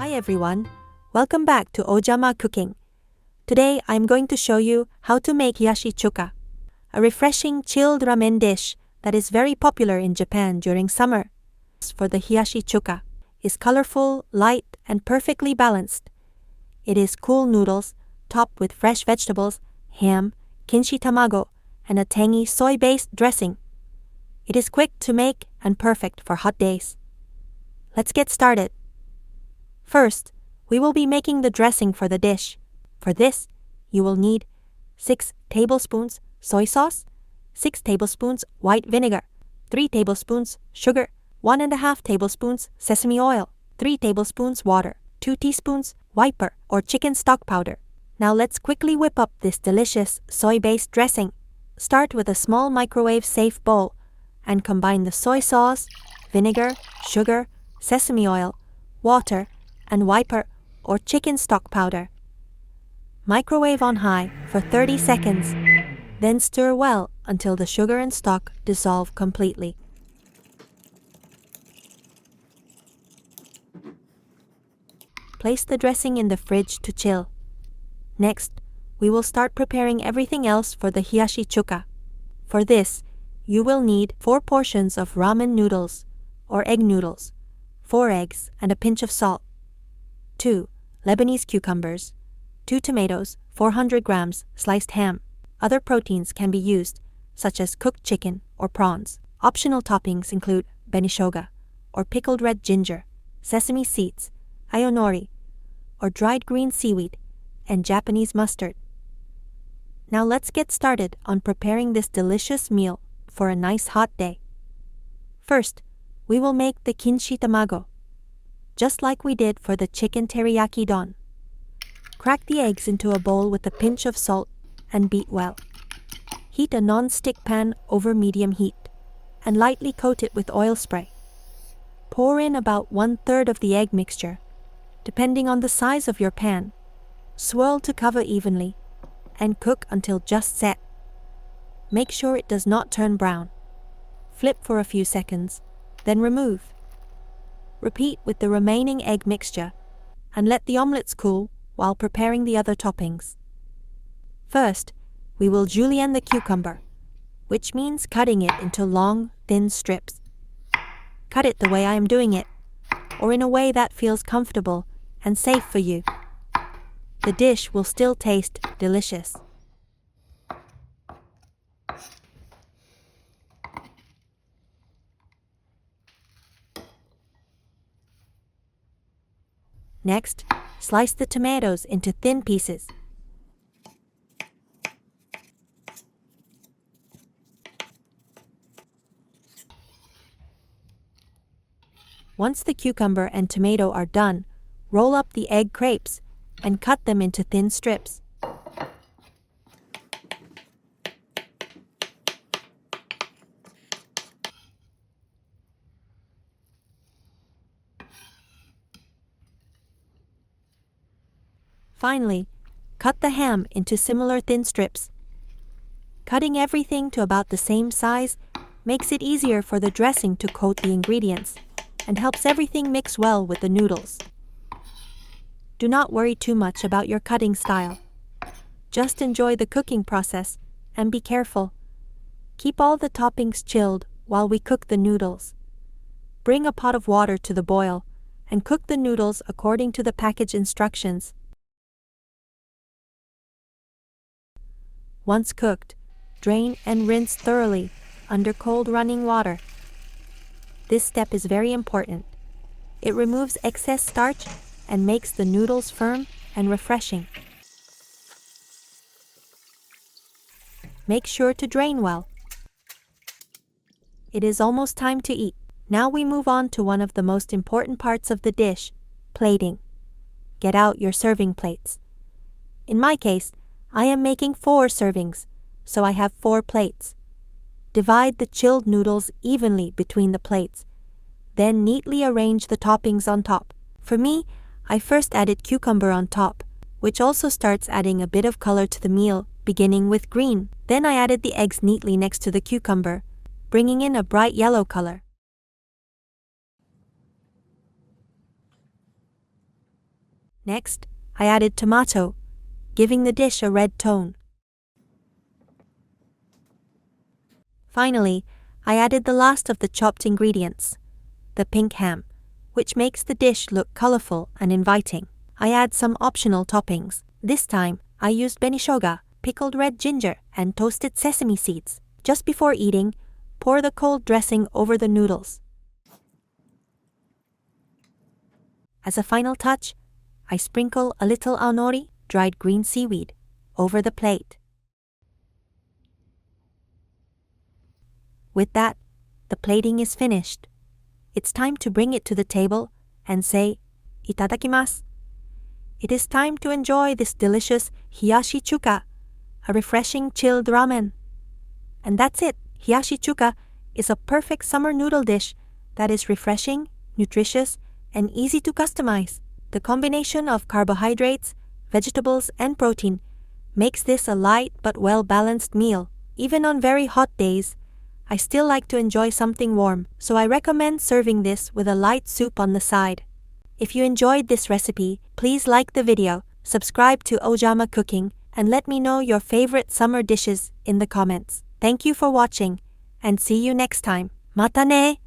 Hi everyone, welcome back to Ojama Cooking. Today I'm going to show you how to make Hiyashi Chuka, a refreshing chilled ramen dish that is very popular in Japan during summer. For the Hiyashi Chuka is colorful, light, and perfectly balanced. It is cool noodles topped with fresh vegetables, ham, kinshi tamago, and a tangy soy-based dressing. It is quick to make and perfect for hot days. Let's get started. First, we will be making the dressing for the dish. For this, you will need 6 tablespoons soy sauce, 6 tablespoons white vinegar, 3 tablespoons sugar, 1.5 tablespoons sesame oil, 3 tablespoons water, 2 teaspoons wiper or chicken stock powder. Now let's quickly whip up this delicious soy-based dressing. Start with a small microwave-safe bowl and combine the soy sauce, vinegar, sugar, sesame oil, water, and wiper or chicken stock powder. Microwave on high for 30 seconds, then stir well until the sugar and stock dissolve completely. Place the dressing in the fridge to chill. Next, we will start preparing everything else for the Hiyashi Chuka. For this, you will need 4 portions of ramen noodles or egg noodles, 4 eggs and a pinch of salt, 2 Lebanese cucumbers, 2 tomatoes, 400 grams sliced ham. Other proteins can be used, such as cooked chicken or prawns. Optional toppings include benishoga, or pickled red ginger, sesame seeds, aonori, or dried green seaweed, and Japanese mustard. Now let's get started on preparing this delicious meal for a nice hot day. First, we will make the kinshi tamago, just like we did for the chicken teriyaki don. Crack the eggs into a bowl with a pinch of salt and beat well. Heat a non-stick pan over medium heat and lightly coat it with oil spray. Pour in about 1/3 of the egg mixture, depending on the size of your pan. Swirl to cover evenly and cook until just set. Make sure it does not turn brown. Flip for a few seconds, then remove. Repeat with the remaining egg mixture and let the omelettes cool while preparing the other toppings. First, we will julienne the cucumber, which means cutting it into long, thin strips. Cut it the way I am doing it, or in a way that feels comfortable and safe for you. The dish will still taste delicious. Next, slice the tomatoes into thin pieces. Once the cucumber and tomato are done, roll up the egg crepes and cut them into thin strips. Finally, cut the ham into similar thin strips. Cutting everything to about the same size makes it easier for the dressing to coat the ingredients and helps everything mix well with the noodles. Do not worry too much about your cutting style. Just enjoy the cooking process and be careful. Keep all the toppings chilled while we cook the noodles. Bring a pot of water to the boil and cook the noodles according to the package instructions. Once cooked, drain and rinse thoroughly under cold running water. This step is very important. It removes excess starch and makes the noodles firm and refreshing. Make sure to drain well. It is almost time to eat. Now we move on to one of the most important parts of the dish, plating. Get out your serving plates. In my case, I am making 4 servings, so I have 4 plates. Divide the chilled noodles evenly between the plates. Then neatly arrange the toppings on top. For me, I first added cucumber on top, which also starts adding a bit of color to the meal, beginning with green. Then I added the eggs neatly next to the cucumber, bringing in a bright yellow color. Next, I added tomato, giving the dish a red tone. Finally, I added the last of the chopped ingredients, the pink ham, which makes the dish look colorful and inviting. I add some optional toppings. This time, I used benishoga, pickled red ginger, and toasted sesame seeds. Just before eating, pour the cold dressing over the noodles. As a final touch, I sprinkle a little aonori, dried green seaweed, over the plate. With that, the plating is finished. It's time to bring it to the table and say, "Itadakimasu." It is time to enjoy this delicious Hiyashi Chuka, a refreshing chilled ramen. And that's it. Hiyashi Chuka is a perfect summer noodle dish that is refreshing, nutritious, and easy to customize. The combination of carbohydrates, vegetables, and protein makes this a light but well-balanced meal. Even on very hot days, I still like to enjoy something warm, so I recommend serving this with a light soup on the side. If you enjoyed this recipe, please like the video, subscribe to Ojama Cooking, and let me know your favorite summer dishes in the comments. Thank you for watching, and see you next time. Mata ne!